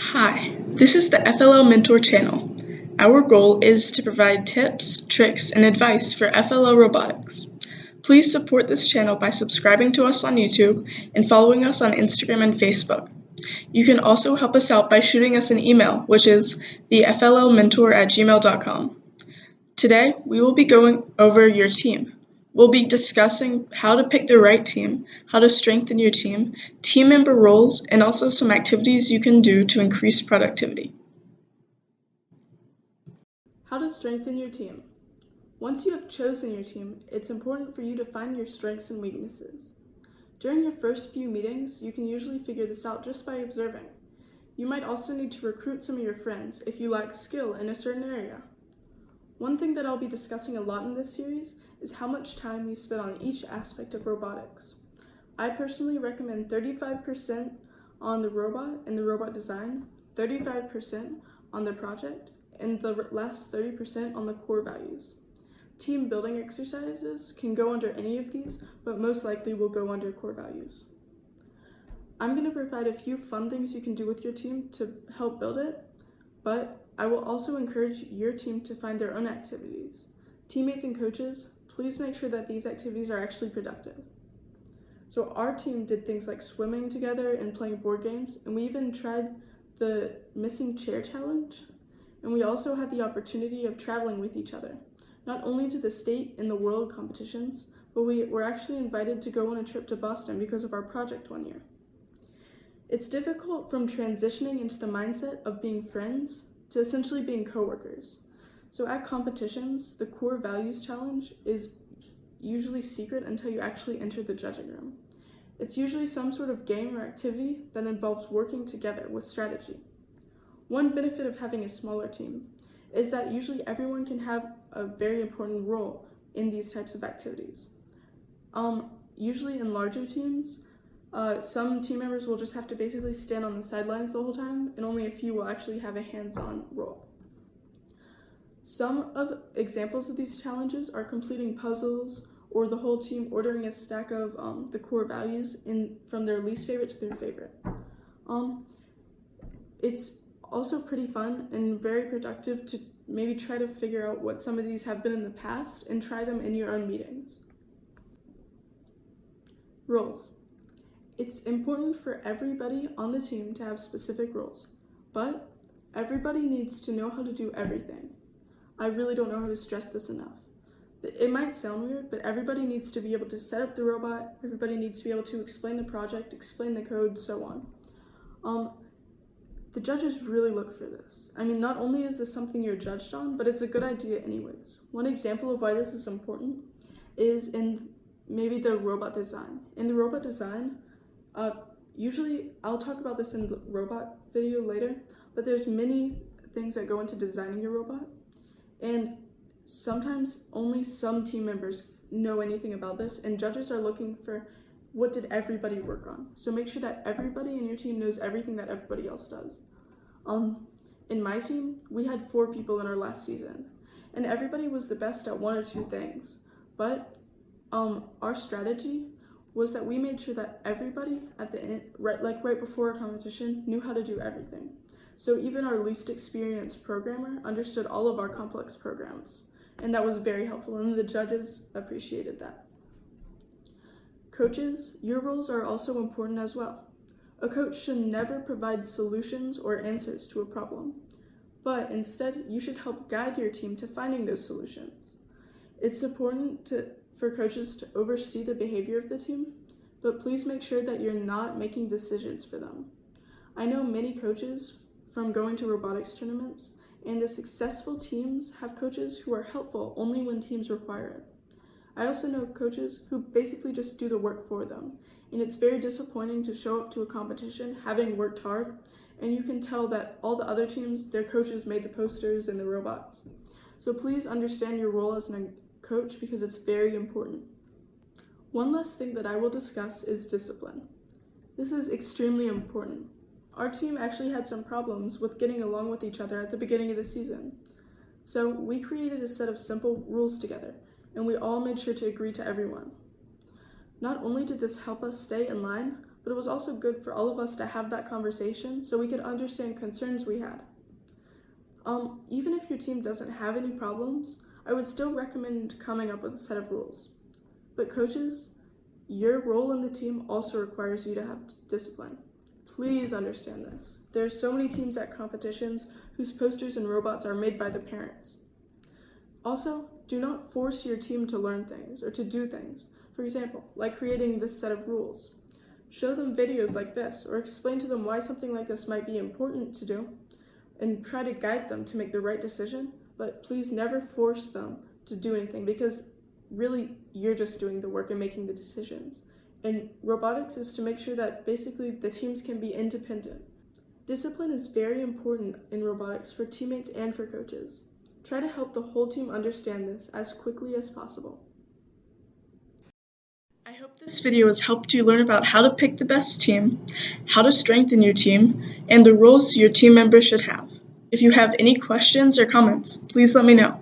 Hi, this is the FLL Mentor channel. Our goal is to provide tips, tricks, and advice for FLL robotics. Please support this channel by subscribing to us on YouTube and following us on Instagram and Facebook. You can also help us out by shooting us an email, which is thefllmentor@gmail.com. Today, we will be going over your team. We'll be discussing how to pick the right team, how to strengthen your team member roles, and also some activities you can do to increase productivity. How to strengthen your team. Once you have chosen your team, it's important for you to find your strengths and weaknesses. During your first few meetings, you can usually figure this out just by observing. You might also need to recruit some of your friends if you lack skill in a certain area. One thing that I'll be discussing a lot in this series is how much time you spend on each aspect of robotics. I personally recommend 35% on the robot and the robot design, 35% on the project, and the last 30% on the core values. Team building exercises can go under any of these, but most likely will go under core values. I'm going to provide a few fun things you can do with your team to help build it, but I will also encourage your team to find their own activities. Teammates and coaches, please make sure that these activities are actually productive. So our team did things like swimming together and playing board games, and we even tried the missing chair challenge. And we also had the opportunity of traveling with each other, not only to the state and the world competitions, but we were actually invited to go on a trip to Boston because of our project one year. It's difficult from transitioning into the mindset of being friends to essentially being coworkers. So at competitions, the core values challenge is usually secret until you actually enter the judging room. It's usually some sort of game or activity that involves working together with strategy. One benefit of having a smaller team is that usually everyone can have a very important role in these types of activities. Usually in larger teams, some team members will just have to basically stand on the sidelines the whole time, and only a few will actually have a hands-on role. Some of examples of these challenges are completing puzzles or the whole team ordering a stack of the core values from their least favorite to their favorite. It's also pretty fun and very productive to maybe try to figure out what some of these have been in the past and try them in your own meetings. Roles. It's important for everybody on the team to have specific roles, but everybody needs to know how to do everything. I really don't know how to stress this enough. It might sound weird, but everybody needs to be able to set up the robot, everybody needs to be able to explain the project, explain the code, so on. The judges really look for this. I mean, not only is this something you're judged on, but it's a good idea anyways. One example of why this is important is in maybe the robot design. In the robot design, usually I'll talk about this in the robot video later, but there's many things that go into designing your robot, and sometimes only some team members know anything about this, and judges are looking for what did everybody work on. So make sure that everybody in your team knows everything that everybody else does. In my team, we had 4 people in our last season, and everybody was the best at 1 or 2 things, but our strategy was that we made sure that everybody at the end, right before a competition, knew how to do everything. So even our least experienced programmer understood all of our complex programs, and that was very helpful, and the judges appreciated that. Coaches, your roles are also important as well. A coach should never provide solutions or answers to a problem, but instead you should help guide your team to finding those solutions. It's important for coaches to oversee the behavior of the team, but please make sure that you're not making decisions for them. I know many coaches from going to robotics tournaments, and the successful teams have coaches who are helpful only when teams require it. I also know coaches who basically just do the work for them, and it's very disappointing to show up to a competition having worked hard, and you can tell that all the other teams, their coaches made the posters and the robots. So please understand your role as a coach because it's very important. One last thing that I will discuss is discipline. This is extremely important. Our team actually had some problems with getting along with each other at the beginning of the season. So we created a set of simple rules together, and we all made sure to agree to everyone. Not only did this help us stay in line, but it was also good for all of us to have that conversation so we could understand concerns we had. Even if your team doesn't have any problems, I would still recommend coming up with a set of rules. But coaches, your role in the team also requires you to have discipline. Please understand this. There are so many teams at competitions whose posters and robots are made by the parents. Also, do not force your team to learn things or to do things. For example, like creating this set of rules. Show them videos like this or explain to them why something like this might be important to do and try to guide them to make the right decision, but please never force them to do anything because really you're just doing the work and making the decisions. And robotics is to make sure that basically the teams can be independent. Discipline is very important in robotics for teammates and for coaches. Try to help the whole team understand this as quickly as possible. I hope this video has helped you learn about how to pick the best team, how to strengthen your team, and the roles your team members should have. If you have any questions or comments, please let me know.